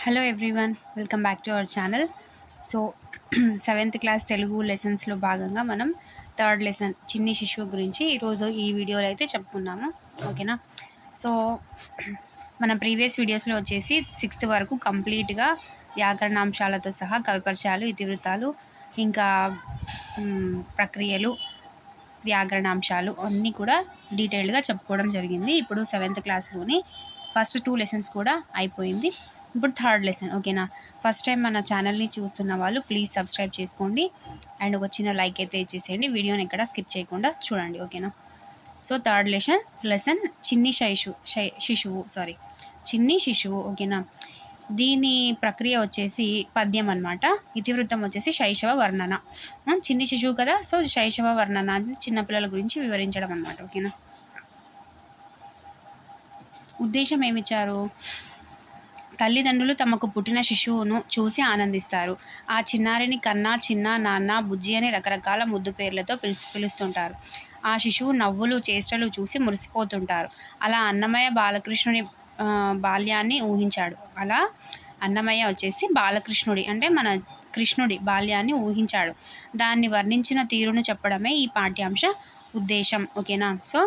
Hello everyone, welcome back to our channel. So seventh class Telugu లెసన్స్లో భాగంగా మనం third lesson చిన్ని శిశువు గురించి ఈరోజు ఈ వీడియోలో అయితే చెప్పుకుందాము. ఓకేనా? సో మన ప్రీవియస్ వీడియోస్లో వచ్చేసి సిక్స్త్ వరకు కంప్లీట్గా వ్యాకరణాంశాలతో సహా కవిపరిచయాలు, ఇతివృత్తాలు, ఇంకా ప్రక్రియలు, వ్యాకరణాంశాలు అన్నీ కూడా డీటెయిల్డ్గా చెప్పుకోవడం జరిగింది. ఇప్పుడు సెవెంత్ క్లాస్లోని ఫస్ట్ 2 లెసన్స్ కూడా అయిపోయింది. ఇప్పుడు థర్డ్ లెసన్. ఓకేనా? ఫస్ట్ టైం మన ఛానల్ని చూస్తున్న వాళ్ళు ప్లీజ్ సబ్స్క్రైబ్ చేసుకోండి అండ్ ఒక చిన్న లైక్ అయితే ఇచ్చేసేయండి. వీడియోని ఎక్కడ స్కిప్ చేయకుండా చూడండి. ఓకేనా? సో థర్డ్ లెసన్ చిన్ని శిశువు. ఓకేనా? దీని ప్రక్రియ వచ్చేసి పద్యం అనమాట. ఇతివృత్తం వచ్చేసి శైశవ వర్ణన. చిన్ని శిశువు కదా, సో శైశవ వర్ణన చిన్నపిల్లల గురించి వివరించడం అనమాట. ఓకేనా? ఉద్దేశం ఏమిచ్చారు? తల్లిదండ్రులు తమకు పుట్టిన శిశువును చూసి ఆనందిస్తారు. ఆ చిన్నారిని కన్నా, చిన్న, నాన్న, బుజ్జి అని రకరకాల ముద్దు పేర్లతో పిలుస్తుంటారు. ఆ శిశువు నవ్వులు, చేష్టలు చూసి మురిసిపోతుంటారు. అలా అన్నమయ్య బాలకృష్ణుని బాల్యాన్ని ఊహించాడు. అలా అన్నమయ్య వచ్చేసి బాలకృష్ణుడి అంటే మన కృష్ణుడి బాల్యాన్ని ఊహించాడు. దాన్ని వర్ణించిన తీరును చెప్పడమే ఈ పాఠ్యాంశ ఉద్దేశం. ఓకేనా? సో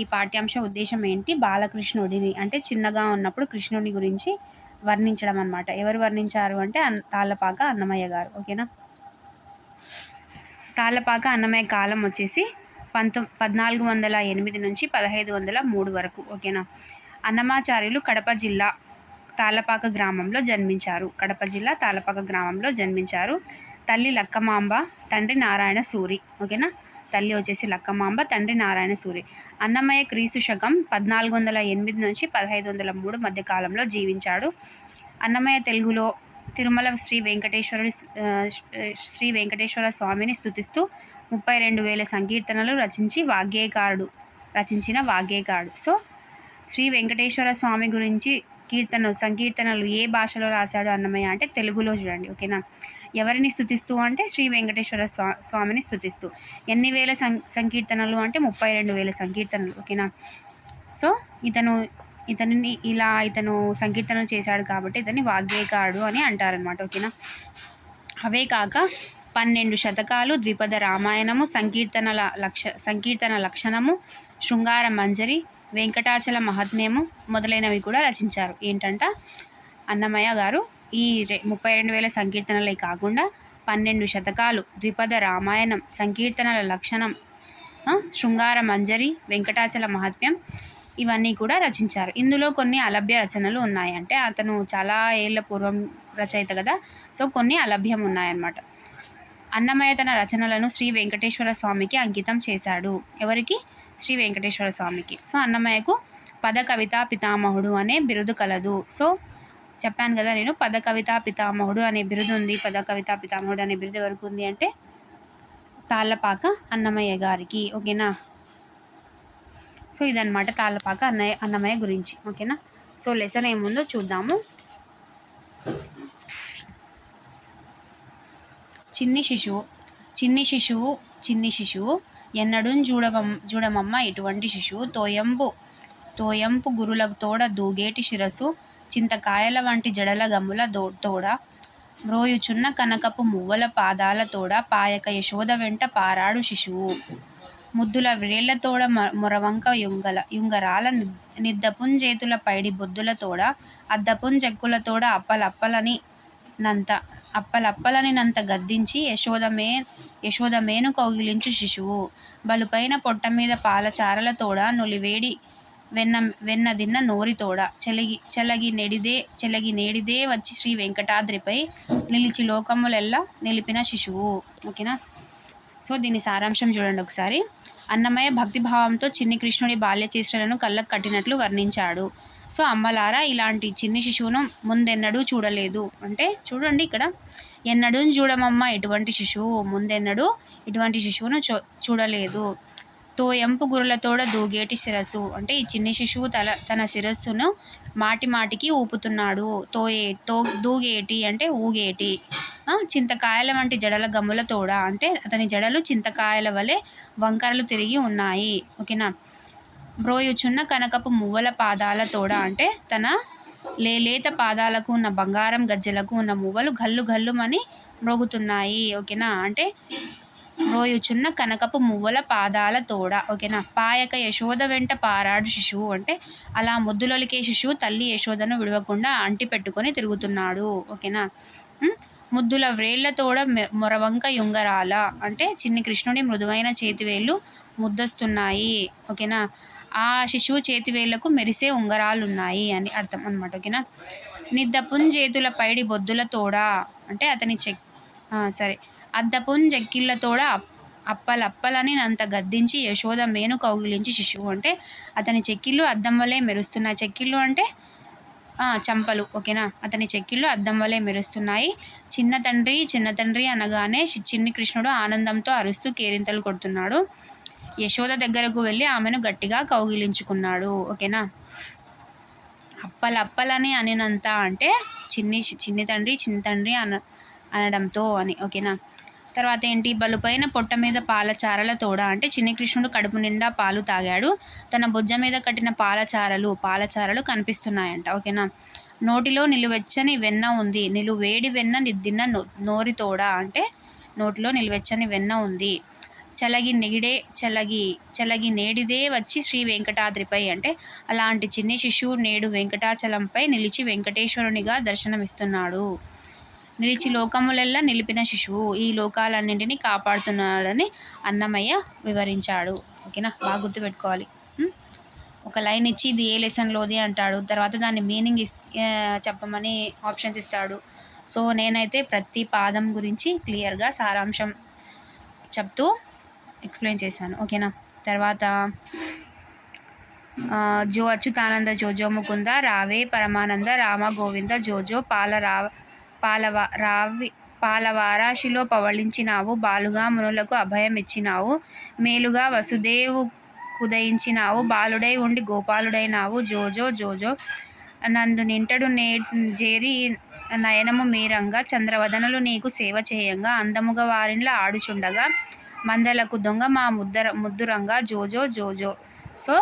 ఈ పాఠ్యాంశ ఉద్దేశం ఏంటి? బాలకృష్ణుడిని అంటే చిన్నగా ఉన్నప్పుడు కృష్ణుడి గురించి వర్ణించడం అనమాట. ఎవరు వర్ణించారు అంటే తాళ్ళపాక అన్నమయ్య గారు. ఓకేనా? తాళ్ళపాక అన్నమయ్య కాలం వచ్చేసి 1408 నుంచి 1503 వరకు. ఓకేనా? అన్నమాచార్యులు కడప జిల్లా తాళ్ళపాక గ్రామంలో జన్మించారు. కడప జిల్లా తాళ్ళపాక గ్రామంలో జన్మించారు. తల్లి లక్కమాంబ, తండ్రి నారాయణ సూరి. ఓకేనా? తల్లి వచ్చేసి లక్కమాంబ, తండ్రి నారాయణ సూరి. అన్నమయ్య క్రీస్తు శకం 1408 నుంచి 1503 మధ్య కాలంలో జీవించాడు. అన్నమయ్య తెలుగులో తిరుమల శ్రీ వెంకటేశ్వర స్వామిని స్తుతిస్తూ 32,000 సంకీర్తనలు రచించిన వాగ్గేయకారుడు. సో శ్రీ వెంకటేశ్వర స్వామి గురించి సంకీర్తనలు ఏ భాషలో రాశాడు అన్నమయ్య అంటే తెలుగులో. చూడండి. ఓకేనా? ఎవరిని స్తుతిస్తూ అంటే శ్రీ వెంకటేశ్వర స్వామిని స్తుతిస్తూ. ఎన్ని వేల సంకీర్తనలు అంటే 32,000 సంకీర్తనలు. ఓకేనా? సో ఇతను సంకీర్తనలు చేశాడు కాబట్టి ఇతన్ని వాగ్గేయకారుడు అని అంటారనమాట. ఓకేనా? అవే కాక 12 శతకాలు, ద్విపద రామాయణము, సంకీర్తన లక్షణము, శృంగార మంజరి, వెంకటాచల మహాత్మ్యము మొదలైనవి కూడా రచించారు. ఏంటంట అన్నమయ్య గారు ఈ 32,000 సంకీర్తనలే కాకుండా 12 శతకాలు, ద్విపద రామాయణం, సంకీర్తనల లక్షణం, శృంగార మంజరి, వెంకటాచల మహాత్మ్యం ఇవన్నీ కూడా రచించారు. ఇందులో కొన్ని అలభ్య రచనలు ఉన్నాయి. అంటే అతను చాలా ఏళ్ల పూర్వం రచయిత కదా, సో కొన్ని అలభ్యం ఉన్నాయన్నమాట. అన్నమయ్య తన రచనలను శ్రీ వెంకటేశ్వర స్వామికి అంకితం చేశాడు. ఎవరికి? శ్రీ వెంకటేశ్వర స్వామికి. సో అన్నమయ్యకు పద కవితా పితామహుడు అనే బిరుదు కలదు. సో చెప్పాను కదా నేను, పద కవితా పితామహుడు అనే బిరుదు ఉంది. పద కవితా పితామహుడు అనే బిరుదు ఎవరికి ఉంది అంటే తాళ్ళపాక అన్నమయ్య గారికి. ఓకేనా? సో ఇదన్నమాట తాళ్ళపాక అన్నమయ్య గురించి. ఓకేనా? సో లెసన్ ఏముందో చూద్దాము. చిన్ని శిశువు ఎన్నడూ చూడమమ్మ ఇటువంటి శిశువు తోయంపు గురుల తోడ దూగేటి శిరసు చింతకాయల వంటి జడల గమ్ముల తోడ మ్రోయుచున్న కనకపు మువ్వల పాదాల తోడ పాయక యశోద వెంట పారాడు శిశువు ముద్దుల వ్రేళ్లతోడ మొరవంక యుంగరాల నిద్దపుంజేతుల పైడి బొద్దుల తోడ అద్దపుంజెక్కులతోడ అప్పలప్పలనినంత గద్దించి యశోదమేను కౌగిలించు శిశువు బలుపైన పొట్ట మీద పాలచారల తోడ నులివేడి వెన్నదిన్న నోరితోడ చెలగి నేడిదే వచ్చి శ్రీ వెంకటాద్రిపై నిలిచి లోకములెల్లా నిలిపిన శిశువు. ఓకేనా? సో దీని సారాంశం చూడండి ఒకసారి. అన్నమయ్య భక్తిభావంతో చిన్ని కృష్ణుడి బాల్య చేష్టలను కళ్ళకు కట్టినట్లు వర్ణించాడు. సో అమ్మలారా, ఇలాంటి చిన్ని శిశువును ముందెన్నడూ చూడలేదు అంటే చూడండి ఇక్కడ, ఎన్నడూ చూడమమ్మ ఇటువంటి శిశువు, ముందెన్నడూ ఇటువంటి శిశువును చూడలేదు. తోయంపు గురులతోడ దూగేటి శిరస్సు అంటే ఈ చిన్ని శిశువు తన శిరస్సును మాటికి ఊపుతున్నాడు. దూగేటి అంటే ఊగేటి. చింతకాయల వంటి జడల గమ్ముల తోడ అంటే అతని జడలు చింతకాయల వలె వంకరలు తిరిగి ఉన్నాయి. ఓకేనా? బ్రోయుచున్న కనకపు మువ్వల పాదాల తోడ అంటే తన లేత పాదాలకు ఉన్న బంగారం గజ్జెలకు ఉన్న మువ్వలు గల్లు గల్లుమని మ్రోగుతున్నాయి. ఓకేనా, అంటే రోయుచున్న కనకపు మువ్వల పాదాల తోడ. ఓకేనా, పాయక యశోద వెంట పారాడు శిశువు అంటే అలా ముద్దులొలికే శిశువు తల్లి యశోదను విడవకుండా అంటి పెట్టుకొని తిరుగుతున్నాడు. ఓకేనా, ముద్దుల వ్రేళ్ల తోడ మొరవంక యుంగరాల అంటే చిన్ని కృష్ణుడి మృదువైన చేతివేళ్ళు ముద్దస్తున్నాయి. ఓకేనా, ఆ శిశువు చేతివేళ్లకు మెరిసే ఉంగరాలున్నాయి అని అర్థం అనమాట. ఓకేనా, నిద్దపుంజేతుల పైడి బొద్దుల తోడ అంటే అతని అద్దపుంజెక్కిళ్ళ తోడ అప్పలప్పలని నంత గద్దించి యశోద మేను కౌగిలించి శిశువు అంటే అతని చెక్కిళ్ళు అద్దం వలె మెరుస్తున్నాయి. చెక్కిళ్ళు అంటే చంపలు. ఓకేనా, అతని చెక్కిళ్ళు అద్దం వలె మెరుస్తున్నాయి. చిన్న తండ్రి అనగానే చిన్ని కృష్ణుడు ఆనందంతో అరుస్తూ కేరింతలు కొడుతున్నాడు. యశోద దగ్గరకు వెళ్ళి ఆమెను గట్టిగా కౌగిలించుకున్నాడు. ఓకేనా, అప్పలప్పలని అనినంత అంటే చిన్ని తండ్రి అనడంతో అని. ఓకేనా, తర్వాత ఏంటి, బలుపైన పొట్ట మీద పాలచారల తోడ అంటే చిన్ని కృష్ణుడు కడుపు నిండా పాలు తాగాడు. తన బొజ్జ మీద కట్టిన పాలచారలు కనిపిస్తున్నాయంట. ఓకేనా, నోటిలో నిలువెచ్చని వెన్న ఉంది. నిలువేడి వెన్న నిద్దిన్న నోరి తోడ అంటే నోటిలో నిలువెచ్చని వెన్న ఉంది. చలగి నేడిదే వచ్చి శ్రీ వెంకటాద్రిపై అంటే అలాంటి చిన్ని శిశువు నేడు వెంకటాచలంపై నిలిచి వెంకటేశ్వరునిగా దర్శనమిస్తున్నాడు. నిలిచి లోకములెల్లా నిలిపిన శిశువు ఈ లోకాలన్నింటినీ కాపాడుతున్నాడని అన్నమయ్య వివరించాడు. ఓకేనా, బాగా గుర్తుపెట్టుకోవాలి. ఒక లైన్ ఇచ్చి ఇది ఏ లెసన్లోది అంటాడు, తర్వాత దాని మీనింగ్ చెప్పమని ఆప్షన్స్ ఇస్తాడు. సో నేనైతే ప్రతి పాదం గురించి క్లియర్గా సారాంశం చెప్తూ ఎక్స్ప్లెయిన్ చేశాను. ఓకేనా, తర్వాత జో అచ్యుతానంద జోజో ముకుంద రావే పరమానంద రామ గోవింద జోజో పాలవారాశిలో పవళించినావు. బాలుగా మునులకు అభయం ఇచ్చినావు. మేలుగా వసుదేవు కుదయించినావు. బాలుడై ఉండి గోపాలుడైనావు. జోజో జోజో నందు నింటడు జేరి నయనము మీరంగా చంద్రవదనలు నీకు సేవ చేయంగా అందముగా వారిన్లా ఆడుచుండగా మందలకు దొంగ మా ముద్దురంగా జోజో జోజో. సో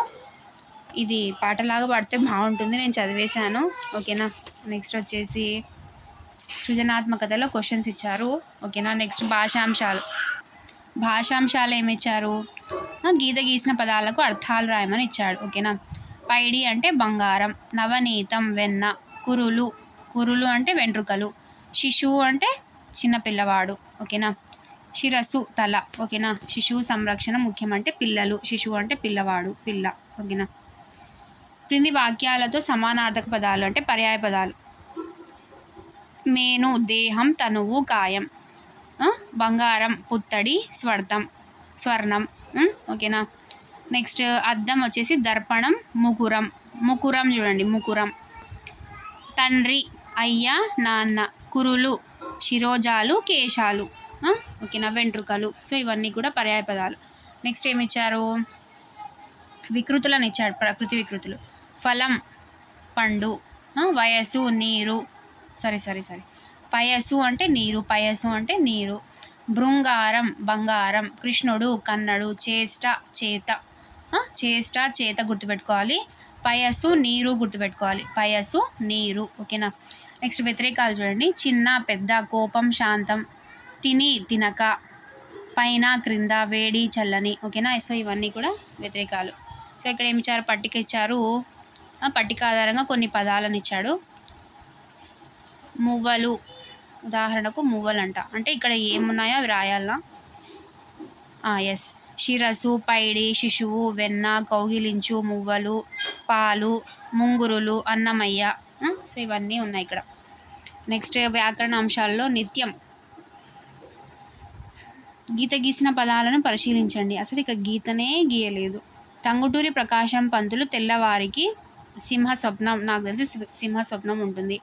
ఇది పాటలాగా పాడితే బాగుంటుంది, నేను చదివేశాను. ఓకేనా, నెక్స్ట్ వచ్చేసి సృజనాత్మకతలో క్వశ్చన్స్ ఇచ్చారు. ఓకేనా, నెక్స్ట్ భాషాంశాలు ఏమి ఇచ్చారు, గీత గీసిన పదాలకు అర్థాలు రాయమని ఇచ్చాడు. ఓకేనా, పైడి అంటే బంగారం, నవనీతం వెన్న, కురులు అంటే వెంట్రుకలు, శిశువు అంటే చిన్నపిల్లవాడు. ఓకేనా, శిరస్సు తల. ఓకేనా, శిశువు సంరక్షణ ముఖ్యం అంటే పిల్లలు, శిశువు అంటే పిల్లవాడు పిల్ల. ఓకేనా, క్రింది వాక్యాలతో సమానార్థక పదాలు అంటే పర్యాయ పదాలు. మేను దేహం, తనువు కాయం, బంగారం పుత్తడి స్వర్ణం. ఓకేనా, నెక్స్ట్ అద్దం వచ్చేసి దర్పణం, ముకురం చూడండి ముకురం. తండ్రి అయ్య నాన్న, కురులు శిరోజాలు కేశాలు. ఓకేనా, వెంట్రుకలు. సో ఇవన్నీ కూడా పర్యాయ పదాలు. నెక్స్ట్ ఏమి ఇచ్చారు, వికృతులను ఇచ్చాడు, ప్రకృతి వికృతులు. ఫలం పండు, వయసు నీరు, పయసు అంటే నీరు, పయసు అంటే నీరు. భృంగారం బంగారం, కృష్ణుడు కన్నడు, చేత గుర్తుపెట్టుకోవాలి. పయసు నీరు గుర్తుపెట్టుకోవాలి, పయసు నీరు. ఓకేనా, నెక్స్ట్ వ్యతిరేకాలు చూడండి, చిన్న పెద్ద, కోపం శాంతం, తినక, పైన క్రింద, వేడి చల్లని. ఓకేనా, సో ఇవన్నీ కూడా వ్యతిరేకాలు. సో ఇక్కడ ఏమి ఇచ్చారు, పట్టిక ఇచ్చారు. పట్టిక ఆధారంగా కొన్ని పదాలను ఇచ్చాడు. మువ్వలు, ఉదాహరణకు మువ్వలంట అంటే ఇక్కడ ఏమున్నాయో అవి రాయాలా. ఎస్, శిరస్సు, పైడి, శిశువు, వెన్న, కౌగిలించు, మువ్వలు, పాలు, ముంగురులు, అన్నమయ్య. సో ఇవన్నీ ఉన్నాయి ఇక్కడ. నెక్స్ట్ వ్యాకరణ అంశాల్లో నిత్యం, గీత గీసిన పదాలను పరిశీలించండి. అసలు ఇక్కడ గీతనే గీయలేదు. టంగుటూరి ప్రకాశం పంతులు తెల్లవారికి సింహస్వప్నం, నాకు తెలిసి సింహస్వప్నం ఉంటుంది.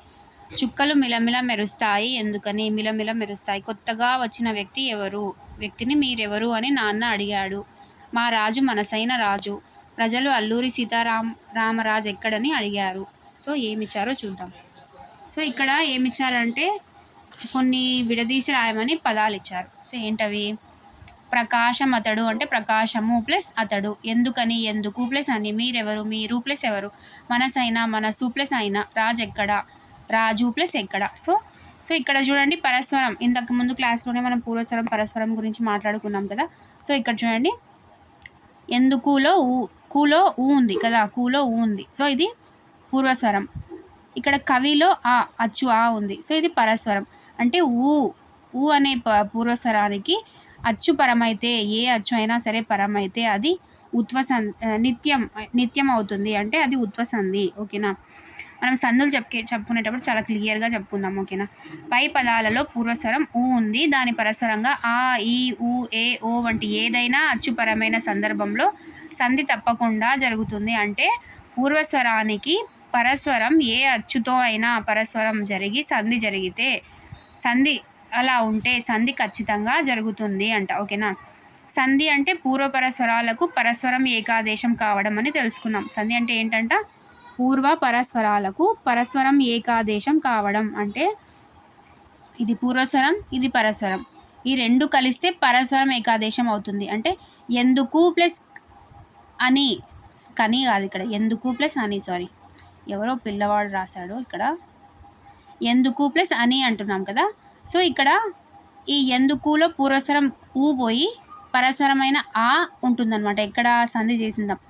చుక్కలు మిలమిల మెరుస్తాయి, ఎందుకని మిలమిల మెరుస్తాయి. కొత్తగా వచ్చిన వ్యక్తి ఎవరు, వ్యక్తిని మీరెవరు అని నాన్న అడిగాడు. మా రాజు మనసైన రాజు. ప్రజలు అల్లూరి సీతారామరాజు ఎక్కడని అడిగారు. సో ఏమిచ్చారో చూద్దాం. సో ఇక్కడ ఏమిచ్చారంటే కొన్ని విడదీసి రాయమని పదాలు ఇచ్చారు. సో ఏంటవి, ప్రకాశం అతడు అంటే ప్రకాశము ప్లస్ అతడు, ఎందుకని ఎందుకు ప్లస్ అని, మీరెవరు మీరు ప్లస్ ఎవరు, మనసైనా మనసు ప్లస్ అయినా, రాజు ఎక్కడ రాజు ప్లస్ ఎక్కడ. సో సో ఇక్కడ చూడండి పరస్వరం, ఇంతకు ముందు క్లాస్లోనే మనం పూర్వస్వరం పరస్వరం గురించి మాట్లాడుకున్నాం కదా. సో ఇక్కడ చూడండి ఎందుకులో కూలో ఊ ఉంది కదా, కూలో ఊ ఉంది. సో ఇది పూర్వస్వరం. ఇక్కడ కవిలో ఆ అచ్చు ఆ ఉంది. సో ఇది పరస్వరం. అంటే ఊ అనే పూర్వస్వరానికి అచ్చు పరమైతే, ఏ అచ్చు అయినా సరే పరమైతే అది నిత్యం అవుతుంది, అంటే అది ఉత్వసంధి. ఓకేనా. మనం సందులు చెప్పుకునేటప్పుడు చాలా క్లియర్గా చెప్పుకుందాం. ఓకేనా. పై పదాలలో పూర్వస్వరం ఊ ఉంది, దాని పరస్వరంగా ఆ ఈ ఊ ఏ ఓ వంటి ఏదైనా అచ్చుపరమైన సందర్భంలో సంధి తప్పకుండా జరుగుతుంది. అంటే పూర్వస్వరానికి పరస్వరం ఏ అచ్చుతో అయినా పరస్వరం జరిగి సంధి జరిగితే, సంధి అలా ఉంటే సంధి ఖచ్చితంగా జరుగుతుంది అంట. ఓకేనా. సంధి అంటే పూర్వపరస్వరాలకు పరస్వరం ఏకాదేశం కావడం అని తెలుసుకున్నాం. సంధి అంటే ఏంటంట, పూర్వ పరస్వరాలకు పరస్వరం ఏకాదేశం కావడం. అంటే ఇది పూర్వస్వరం, ఇది పరస్వరం, ఈ రెండు కలిస్తే పరస్వరం ఏకాదేశం అవుతుంది. అంటే ఎందుకు ప్లస్ అని, కని కాదు ఇక్కడ, ఎందుకు ప్లస్ అని, సారీ ఎవరో పిల్లవాడు రాశాడు ఇక్కడ, ఎందుకు ప్లస్ అని అంటున్నాం కదా. సో ఇక్కడ ఈ ఎందుకులో పూర్వస్వరం ఊ పోయి పరస్వరమైన ఆ ఉంటుందన్నమాట. ఎక్కడ సంధి చేసిందాం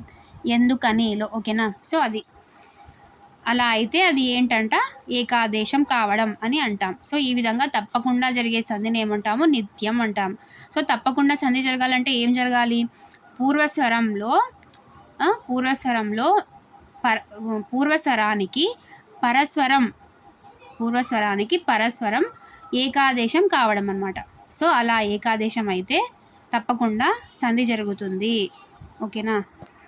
ఎందుకనిలో. ఓకేనా. సో అది అలా అయితే అది ఏంటంట, ఏకాదేశం కావడం అని అంటాం. సో ఈ విధంగా తప్పకుండా జరిగే సంధిని ఏమంటాము, నిత్యం అంటాం. సో తప్పకుండా సంధి జరగాలంటే ఏం జరగాలి, పూర్వస్వరంలో పూర్వస్వరానికి పరస్వరం ఏకాదేశం కావడం అన్నమాట. సో అలా ఏకాదేశం అయితే తప్పకుండా సంధి జరుగుతుంది. ఓకేనా.